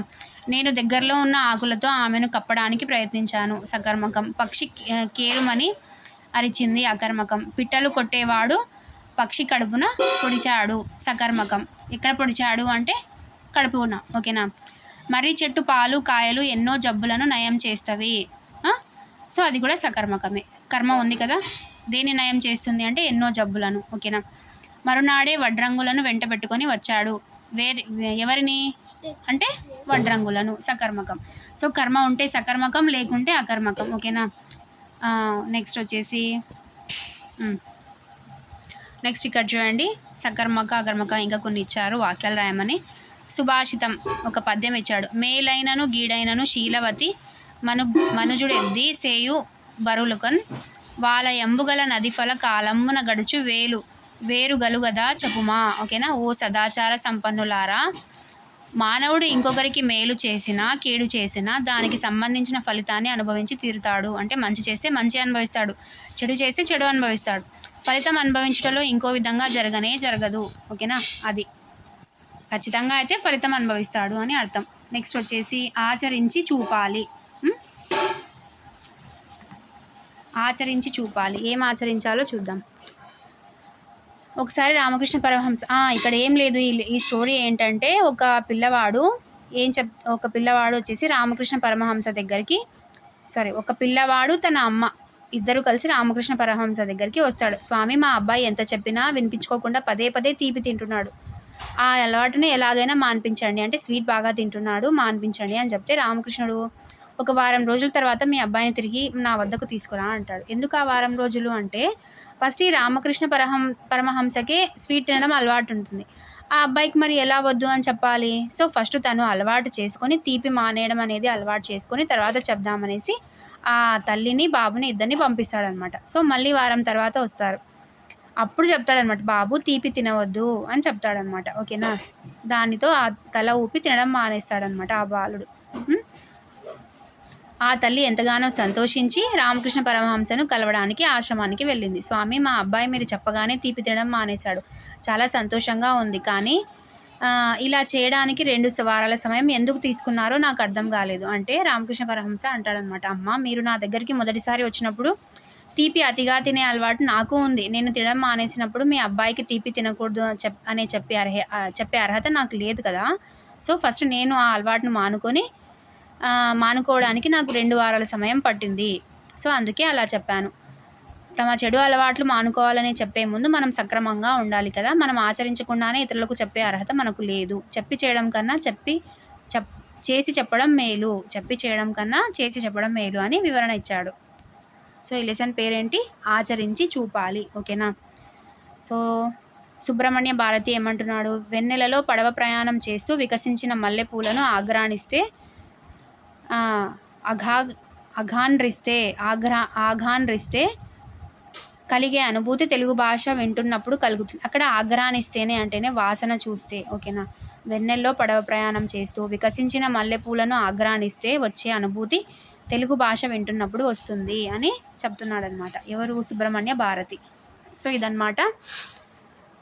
నేను దగ్గరలో ఉన్న ఆకులతో ఆమెను కప్పడానికి ప్రయత్నించాను, సకర్మకం. పక్షి కేరుమని అరిచింది, అకర్మకం. పిట్టలు కొట్టేవాడు పక్షి కడుపున పొడిచాడు, సకర్మకం. ఎక్కడ పొడిచాడు అంటే కడుపున. ఓకేనా. మర్రి చెట్టు పాలు కాయలు ఎన్నో జబ్బులను నయం చేస్తవి. సో అది కూడా సకర్మకమే. కర్మ ఉంది కదా. దేన్ని నయం చేస్తుంది అంటే ఎన్నో జబ్బులను. ఓకేనా. మరునాడే వడ్రంగులను వెంట పెట్టుకొని వచ్చాడు, ఎవరిని అంటే వడ్రంగులను, సకర్మకం. సో కర్మ ఉంటే సకర్మకం, లేకుంటే అకర్మకం. ఓకేనా. నెక్స్ట్ వచ్చేసి నెక్స్ట్ ఇక్కడ చూడండి, సకర్మక అకర్మక ఇంకా కొన్ని ఇచ్చారు, వాక్యాలు రాయమని. సుభాషితం ఒక పద్యం ఇచ్చాడు. మేలైనను గీడైనను శీలవతి మనుజుడెద్ది సేయు బరులుకన్ వాళ్ళ ఎంబుగల నదిఫల కాలమ్మున గడుచు వేరు గలుగదా చెప్పుమా. ఓకేనా. ఓ సదాచార సంపన్నులారా, మానవుడు ఇంకొకరికి మేలు చేసినా కీడు చేసినా దానికి సంబంధించిన ఫలితాన్ని అనుభవించి తీరుతాడు. అంటే మంచి చేస్తే మంచి అనుభవిస్తాడు, చెడు చేస్తే చెడు అనుభవిస్తాడు. ఫలితం అనుభవించడంలో ఇంకో విధంగా జరగదు. ఓకేనా. అది ఖచ్చితంగా అయితే ఫలితం అనుభవిస్తాడు అని అర్థం. నెక్స్ట్ వచ్చేసి ఆచరించి చూపాలి. ఆచరించి చూపాలి. ఏం ఆచరించాలో చూద్దాం. ఒకసారి రామకృష్ణ పరమహంస ఇక్కడ ఏం లేదు. ఈ స్టోరీ ఏంటంటే ఒక పిల్లవాడు వచ్చేసి రామకృష్ణ పరమహంస దగ్గరికి ఒక పిల్లవాడు తన అమ్మ ఇద్దరు కలిసి రామకృష్ణ పరమహంస దగ్గరికి వస్తాడు. స్వామి, మా అబ్బాయి ఎంత చెప్పినా వినిపించుకోకుండా పదే తీపి తింటున్నాడు, ఆ అలవాటుని ఎలాగైనా మాన్పించండి, అంటే స్వీట్ బాగా తింటున్నాడు, మాన్పించండి అని చెప్తే రామకృష్ణుడు ఒక వారం రోజుల తర్వాత మీ అబ్బాయిని తిరిగి నా వద్దకు తీసుకురా అంటాడు. ఎందుకు ఆ వారం రోజులు అంటే ఫస్ట్ ఈ రామకృష్ణ పరమహంసకే స్వీట్ తినడం అలవాటు ఉంటుంది. ఆ అబ్బాయికి మరి ఎలా వద్దు అని చెప్పాలి. సో ఫస్ట్ తను అలవాటు చేసుకొని తీపి మానేయడం అనేది అలవాటు చేసుకొని తర్వాత చెప్దామనేసి ఆ తల్లిని బాబుని ఇద్దరిని పంపిస్తాడనమాట. సో మళ్ళీ వారం తర్వాత వస్తారు. అప్పుడు చెప్తాడనమాట, బాబు తీపి తినవద్దు అని చెప్తాడనమాట. ఓకేనా. దానితో ఆ తల ఊపి తినడం మానేస్తాడనమాట ఆ బాలుడు. ఆ తల్లి ఎంతగానో సంతోషించి రామకృష్ణ పరమహంసను కలవడానికి ఆశ్రమానికి వెళ్ళింది. స్వామి, మా అబ్బాయి మీరు చెప్పగానే తీపి తినడం మానేశాడు, చాలా సంతోషంగా ఉంది, కానీ ఇలా చేయడానికి 2 వారాల సమయం ఎందుకు తీసుకున్నారో నాకు అర్థం కాలేదు అంటే రామకృష్ణ పరమహంస అంటాడనమాట, అమ్మ మీరు నా దగ్గరికి మొదటిసారి వచ్చినప్పుడు తీపి అతిగా తినే అలవాటు నాకు ఉంది. నేను తినడం మానేసినప్పుడు మీ అబ్బాయికి తీపి తినకూడదు అని చెప్పే అర్హత నాకు లేదు కదా. సో ఫస్ట్ నేను ఆ అలవాటును మానుకోవడానికి నాకు 2 వారాల సమయం పట్టింది. సో అందుకే అలా చెప్పాను. తమ చెడు అలవాట్లు మానుకోవాలని చెప్పే ముందు మనం సక్రమంగా ఉండాలి కదా. మనం ఆచరించకుండానే ఇతరులకు చెప్పే అర్హత మనకు లేదు. చెప్పి చేయడం కన్నా చేసి చెప్పడం మేలు, చేసి చెప్పడం మేలు అని వివరణ ఇచ్చాడు. సో ఈ లెసన్ పేరేంటి? ఆచరించి చూపాలి. ఓకేనా. సో సుబ్రహ్మణ్య భారతి ఏమంటున్నాడు? వెన్నెలలో పడవ ప్రయాణం చేస్తూ వికసించిన మల్లెపూలను ఆఘ్రానిస్తే ఆఘ్రాన్రిస్తే కలిగే అనుభూతి తెలుగు భాష వింటున్నప్పుడు కలుగుతుంది. అక్కడ ఆఘ్రానిస్తేనే అంటేనే వాసన చూస్తే. ఓకేనా. వెన్నెల్లో పడవ ప్రయాణం చేస్తూ వికసించిన మల్లెపూలను ఆఘ్రానిస్తే వచ్చే అనుభూతి తెలుగు భాష వింటున్నప్పుడు వస్తుంది అని చెప్తున్నాడు అనమాట. ఎవరు? సుబ్రహ్మణ్య భారతి. సో ఇదన్నమాట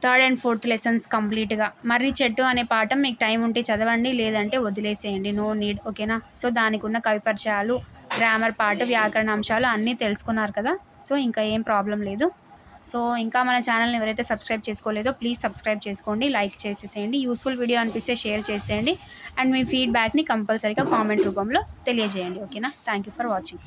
థర్డ్ అండ్ ఫోర్త్ లెసన్స్ కంప్లీట్గా. మర్రి చెట్టు అనే పాఠం మీకు టైం ఉంటే చదవండి, లేదంటే వదిలేసేయండి, నో నీడ్. ఓకేనా. సో దానికి ఉన్న కవిపరిచయాలు, గ్రామర్ పార్ట్, వ్యాకరణ అంశాలు అన్నీ తెలుసుకున్నారు కదా. సో ఇంకా ఏం ప్రాబ్లం లేదు. సో ఇంకా మన ఛానల్ని ఎవరైతే సబ్స్క్రైబ్ చేసుకోలేదో ప్లీజ్ సబ్స్క్రైబ్ చేసుకోండి, లైక్ చేసేసేయండి, యూస్ఫుల్ వీడియో అనిపిస్తే షేర్ చేసేయండి, అండ్ మీ ఫీడ్బ్యాక్ని కంపల్సరీగా కామెంట్ రూపంలో తెలియజేయండి. ఓకేనా. Thank you for watching.